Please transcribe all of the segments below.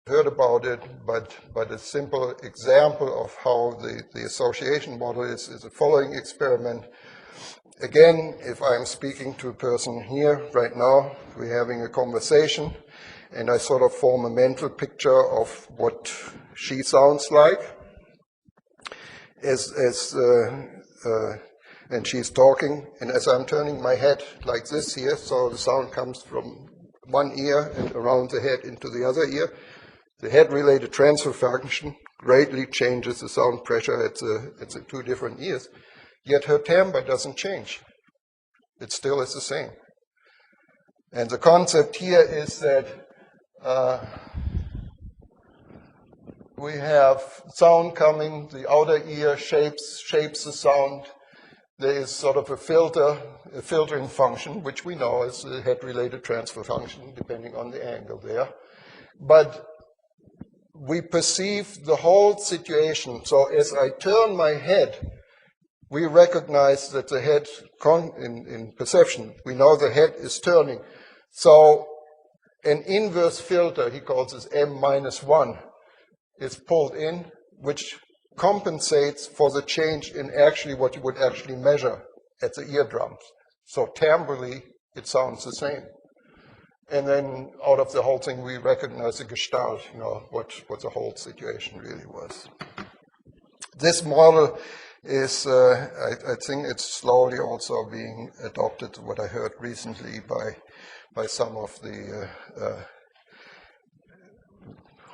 heard about it, but a simple example of how the association model is the following experiment. Again, if I'm speaking to a person here right now, we're having a conversation, and I sort of form a mental picture of what she sounds like and she's talking, and as I'm turning my head like this here, so the sound comes from one ear and around the head into the other ear, the head-related transfer function greatly changes the sound pressure at the two different ears, yet her timbre doesn't change. It still is the same. And the concept here is that we have sound coming, the outer ear shapes the sound. There is sort of a filtering function, which we know is the head-related transfer function, depending on the angle there. But we perceive the whole situation. So as I turn my head, we recognize that the head, in perception, we know the head is turning. So an inverse filter, he calls this M-1, is pulled in, which compensates for the change in actually what you would actually measure at the eardrums. So timbrally, it sounds the same. And then out of the whole thing, we recognize the gestalt, what the whole situation really was. This model is, I think it's slowly also being adopted, what I heard recently by some of the,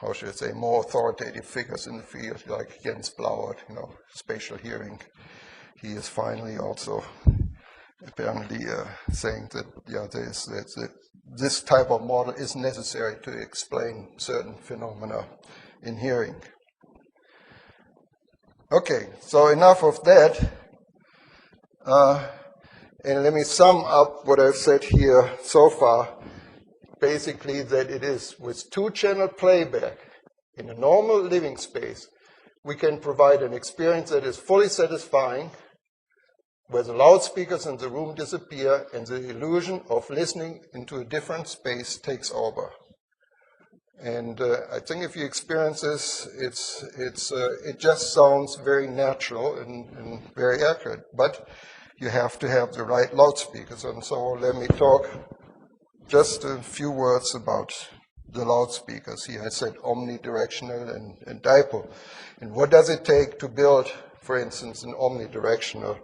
how should I say, more authoritative figures in the field, like Jens Blauert, spatial hearing. He is finally also apparently saying that, this type of model is necessary to explain certain phenomena in hearing. Okay, so enough of that. And let me sum up what I've said here so far. Basically, that it is with two-channel playback in a normal living space, we can provide an experience that is fully satisfying, where the loudspeakers in the room disappear and the illusion of listening into a different space takes over. And I think if you experience this, it just sounds very natural and very accurate. But you have to have the right loudspeakers. And so let me talk just a few words about the loudspeakers. Here I said omnidirectional and dipole. And what does it take to build, for instance, an omnidirectional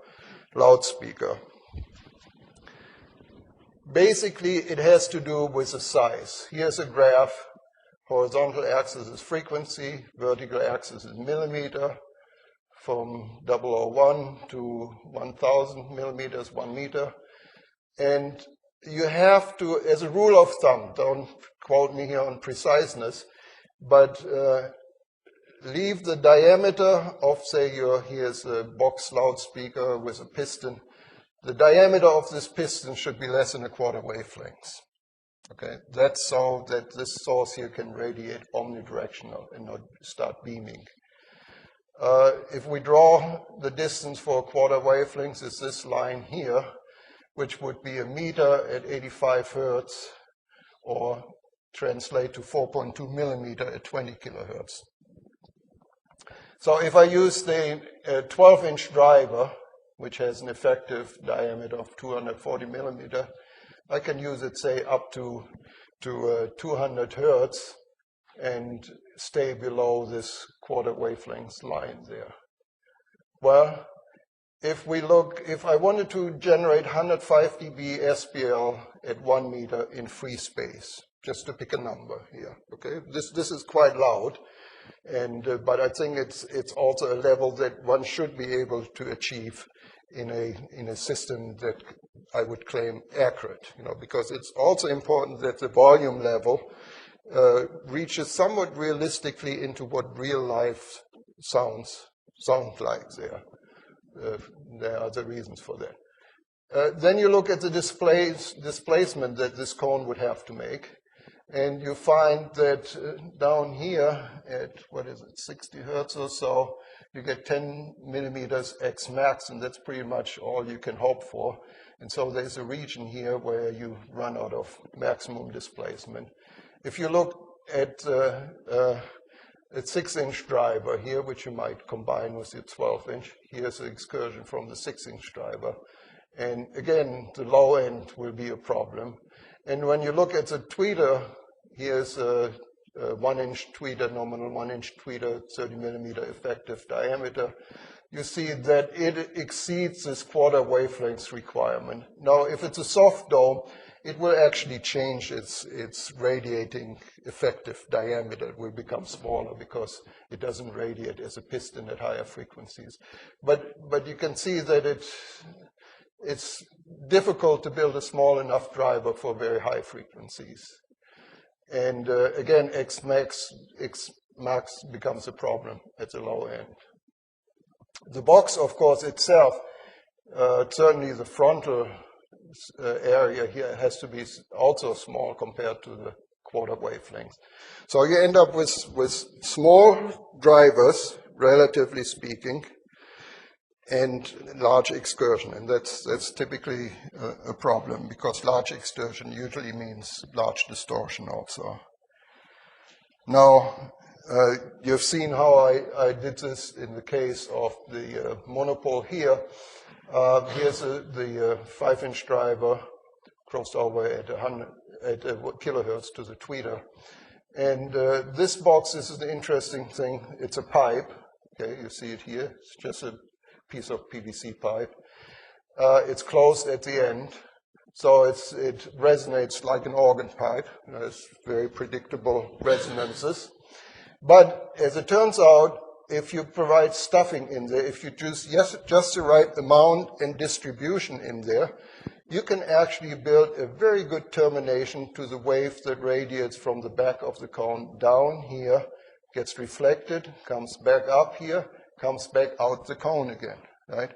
loudspeaker? Basically, it has to do with the size. Here's a graph. Horizontal axis is frequency, vertical axis is millimeter, from 001 to 1,000 millimeters, 1 meter. And you have to, as a rule of thumb, don't quote me here on preciseness, but leave the diameter of, say, here's a box loudspeaker with a piston. The diameter of this piston should be less than a quarter wavelengths. Okay, that's so that this source here can radiate omnidirectional and not start beaming. If we draw the distance for a quarter wavelengths, it's this line here, which would be a meter at 85 hertz, or translate to 4.2 millimeter at 20 kilohertz. So if I use the 12-inch driver, which has an effective diameter of 240 millimeter, I can use it, say, up to 200 hertz and stay below this quarter wavelengths line there. Well, if I wanted to generate 105 dB SPL at 1 meter in free space, just to pick a number here, okay? This is quite loud, but I think it's also a level that one should be able to achieve in a system that I would claim accurate, because it's also important that the volume level reaches somewhat realistically into what real life sound like there. There are the reasons for that. Then you look at the displacement that this cone would have to make, and you find that down here at, 60 hertz or so, you get 10 millimeters X max, and that's pretty much all you can hope for. And so there's a region here where you run out of maximum displacement. If you look at a 6-inch driver here, which you might combine with your 12-inch. Here's an excursion from the 6-inch driver. And again, the low end will be a problem. And when you look at the tweeter, here's a 1-inch tweeter, nominal 1-inch tweeter, 30 millimeter effective diameter. You see that it exceeds this quarter wavelength requirement. Now, if it's a soft dome, it will actually change its radiating effective diameter. It will become smaller because it doesn't radiate as a piston at higher frequencies. But you can see that it's difficult to build a small enough driver for very high frequencies. And again, X max becomes a problem at the low end. The box, of course, itself, certainly the frontal area here has to be also small compared to the quarter wavelength. So you end up with small drivers, relatively speaking, and large excursion. And that's typically a problem, because large excursion usually means large distortion also. Now, you've seen how I did this in the case of the monopole here. Here's the 5-inch driver crossed over at 100 kilohertz to the tweeter. And this box, this is the interesting thing. It's a pipe. Okay, you see it here. It's just a piece of PVC pipe. It's closed at the end, so it resonates like an organ pipe. There's very predictable resonances. But as it turns out, if you provide stuffing in there, if you choose just the right amount and distribution in there, you can actually build a very good termination to the wave that radiates from the back of the cone down here, gets reflected, comes back up here, comes back out the cone again, right?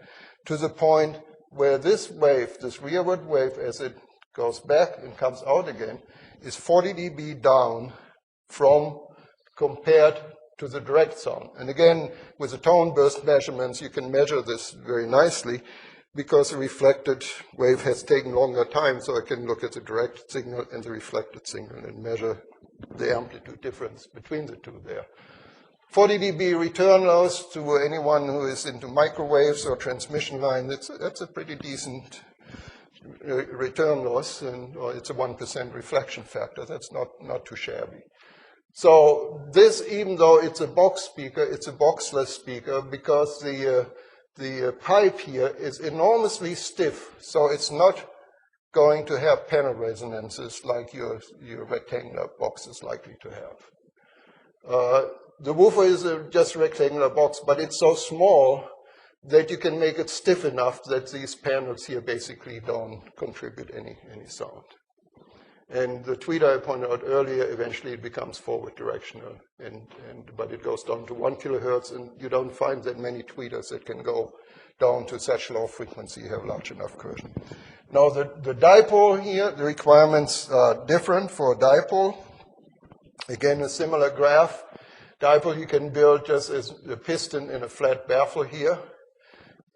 To the point where this wave, this rearward wave, as it goes back and comes out again, is 40 dB down from compared to the direct sound. And again, with the tone burst measurements, you can measure this very nicely, because the reflected wave has taken longer time, so I can look at the direct signal and the reflected signal and measure the amplitude difference between the two there. 40 dB return loss, to anyone who is into microwaves or transmission line, that's a pretty decent return loss, and it's a 1% reflection factor. That's not too shabby. So this, even though it's a box speaker, it's a boxless speaker, because the pipe here is enormously stiff, so it's not going to have panel resonances like your rectangular box is likely to have. The woofer is just a rectangular box, but it's so small that you can make it stiff enough that these panels here basically don't contribute any sound. And the tweeter I pointed out earlier, eventually it becomes forward directional, but it goes down to 1 kilohertz, and you don't find that many tweeters that can go down to such low frequency, you have large enough cursion. Now the dipole here, the requirements are different for a dipole. Again, a similar graph. Dipole you can build just as a piston in a flat baffle here.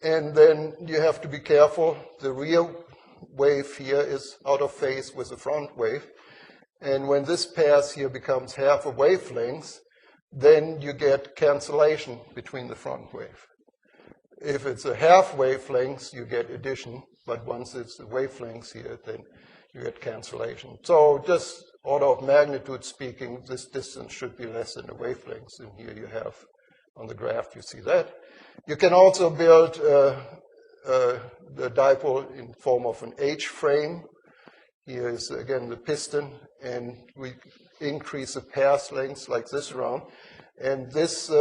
And then you have to be careful. The rear wave here is out of phase with the front wave. And when this pass here becomes half a wavelength, then you get cancellation between the front wave. If it's a half wavelength, you get addition. But once it's a wavelength here, then you get cancellation. So just order of magnitude speaking, this distance should be less than a wavelength. And here you have, on the graph, you see that. You can also build the dipole in form of an H frame. Here is, again, the piston. And we increase the pass length like this around. And this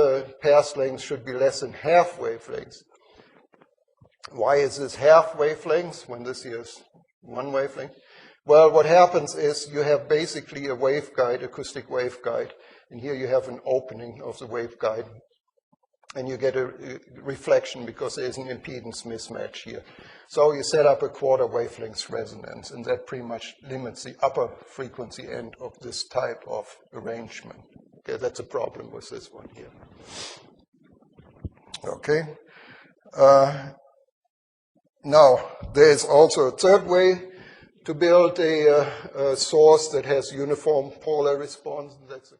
pass length should be less than half wavelengths. Why is this half wavelengths when this here is 1 wavelength? Well, what happens is you have basically a waveguide, acoustic waveguide, and here you have an opening of the waveguide, and you get a reflection because there's an impedance mismatch here. So you set up a quarter wavelength resonance, and that pretty much limits the upper frequency end of this type of arrangement. Okay, that's a problem with this one here. Okay. Now, there's also a third way to build a source that has uniform polar response, and that's the